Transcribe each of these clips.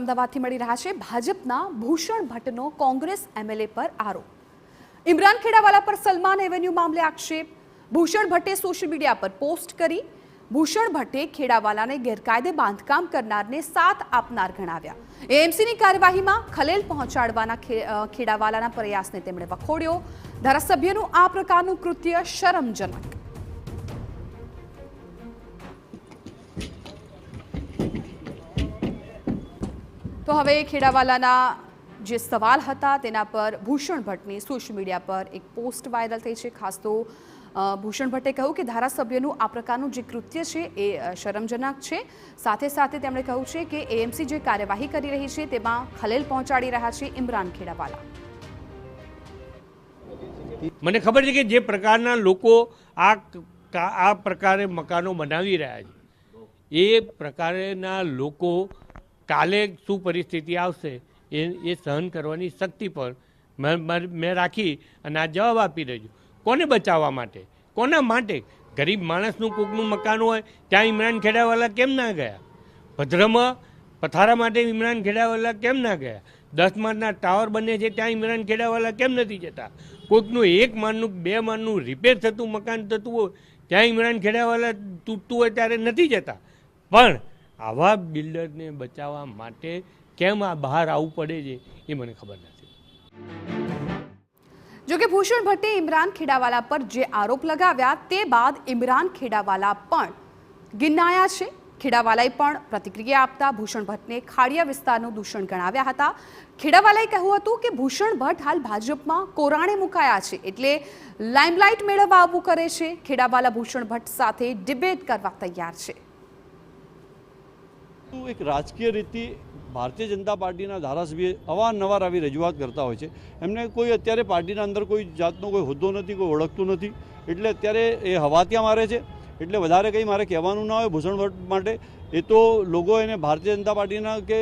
અમદાવાદથી મળી રહ્યા છે ભાજપના ભૂષણ ભટ્ટનો કોંગ્રેસ એમએલએ પર આરોપ। ઇમરાન ખેડાવાલા પર સલમાન એવન્યુ મામલે આક્ષેપ। ભૂષણ ભટ્ટે સોશિયલ મીડિયા પર પોસ્ટ કરી। ભૂષણ ભટ્ટે ખેડાવાલાને ગેરકાયદે બાંધકામ કરનારને સાથ આપનાર ગણાવ્યા। એએમસીની કાર્યવાહીમાં ખલેલ પહોંચાડવાના ખેડાવાલાના પ્રયાસને તેમણે વખોડ્યો। ધારાસભ્યનું આ પ્રકારનું કૃત્ય શરમજનક। तो हवे खेड़ावालाना जे सवाल हता तेना पर भूषण भट्टनी सोशल मीडिया पर एक पोस्ट वायरल थई छे। खास तो भूषण भट्टे कह્યું કે ધારાસભ્યનું આ પ્રકારનું જે કૃત્ય છે એ શરમજનક છે। સાથે સાથે તેમણે કહ્યું છે કે એએમસી જે કાર્યવાહી કરી રહી છે તેમાં ખલેલ પહોંચાડી રહ્યા છે ઇમરાન ખેડાવાલા। મને ખબર છે કે જે પ્રકારના લોકો આ પ્રકારે મકાનો બનાવી રહ્યા છે એ પ્રકારના લોકો કાલે શું પરિસ્થિતિ આવશે એ સહન કરવાની શક્તિ પર મેં રાખી અને આ જવાબ આપી રહ્યો। કોને બચાવવા માટે, કોના માટે? ગરીબ માણસનું કોકનું મકાન હોય ત્યાં ઇમરાન ખેડાવાલા કેમ ના ગયા? ભદ્રમાં પથારા માટે ઇમરાન ખેડાવાલા કેમ ના ગયા? 10 માળના ટાવર બને છે ત્યાં ઇમરાન ખેડાવાલા કેમ નથી જતા? કોઈકનું 1 માળનું 2 માળનું રિપેર થતું મકાન થતું હોય ત્યાં ઇમરાન ખેડાવાલા તૂટતું હોય ત્યારે નથી જતા। પણ આવા બિલ્ડરને બચાવવા માટે કેમ આ બહાર આવવું પડે છે એ મને ખબર નથી। જો કે ભૂષણ ભટ્ટે ઇમરાન ખેડાવાલા પર જે આરોપ લગાવ્યા તે બાદ ઇમરાન ખેડાવાલા પણ ગિન્નાયા છે। ખેડાવાલાએ પણ પ્રતિક્રિયા આપતા ભૂષણ ભટ્ટને ખાડિયા વિસ્તારનું દૂષણ ગણાવ્યા હતા। ખેડાવાલાએ કહ્યું હતું કે ભૂષણ ભટ્ટ હાલ ભાજપમાં કોરાણે મુકાયા છે એટલે લાઇમલાઇટ મેળવવા આવવું કરે છે। ખેડાવાલા ભૂષણ ભટ્ટ સાથે ડિબેટ કરવા તૈયાર છે। एक राजकीय रीति भारतीय जनता पार्टी धारासभ्य अवारनवार आवी रजूआत करता होय छे। एमने कोई अत्यारे पार्टी अंदर कोई जातनो कोई होद्दो नथी, कोई ओळखतुं नथी, एटले अत्यारे ए हवातिया मारे छे। एटले वधारे कंई मारे कहेवानुं ना होय भूषण भट्ट माटे। ए तो लोगो एने भारतीय जनता पार्टीना के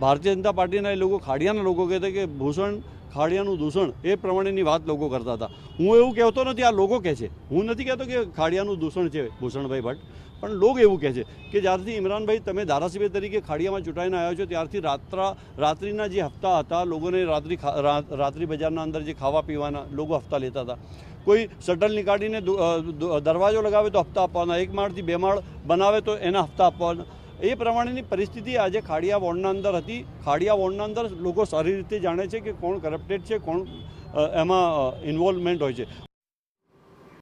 भारतीय जनता पार्टीना ए लोगो खाडियाना लोगो कहेता के भूषण खाडियानुं दूषण ए प्रमाणेनी वात लोगो करता हता। हूँ एवुं कहेतो नथी, आ लोगो कहे छे। हूँ नथी कहेतो के खाडियानुं दूषण छे भूषणभाई भट्ट, पण लोग एवं कहे कि ज्यारथी इमरान भाई तमे धारासभ्य तरीके खाड़ियामां चूंटाईने आव्या छो त्यारथी रात्रिना जे हफ्ता हता लोगोने रात्रि बजारना अंदर जे खावा पीवाना लोगो हफ्ता लेता था। कोई शटल निकाळीने दरवाजो लगावे तो हफ्ता आपवाना, 1 माळथी 2 माळ बनावे तो एना हफ्ता आपवाना। ए प्रमाणेनी परिस्थिति आज खाड़िया वोर्डना अंदर हती। खाड़िया वोर्डना अंदर लोगो सारी रीते जाणे छे कि कोण करप्टेड छे, कोण एमां इन्वोल्वमेंट होय छे।